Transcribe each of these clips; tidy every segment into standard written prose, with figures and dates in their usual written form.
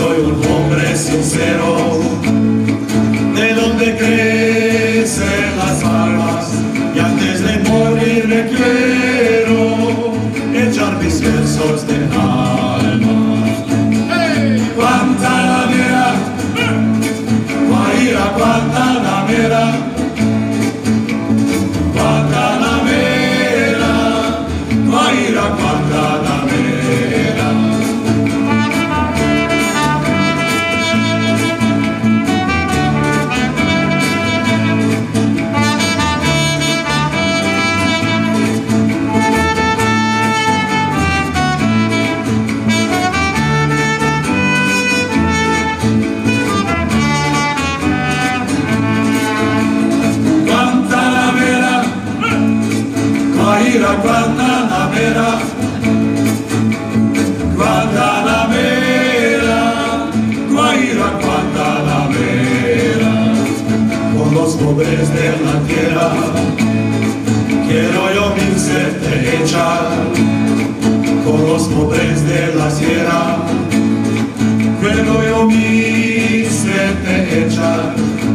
soy un hombre sincero, de donde crecen las barbas, y antes de morir me quiero echar mis versos de alma. Guantanamera, Guaira, Guantanamera, Guantanamera, Guaira, Guantanamera. Guaira, Guantanamera, Guantanamera, Guaira, Guantanamera. Con los pobres de la tierra quiero yo mi serte echar. Con los pobres de la sierra quiero yo mi serte echar.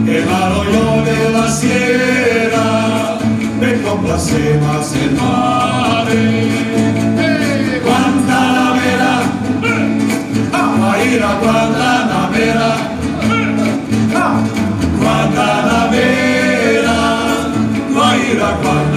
El arroyo de la sierra me complace más el mare. Guantanamera, Guaira, Guantanamera, Guantanamera, Guaira, Guantanamera.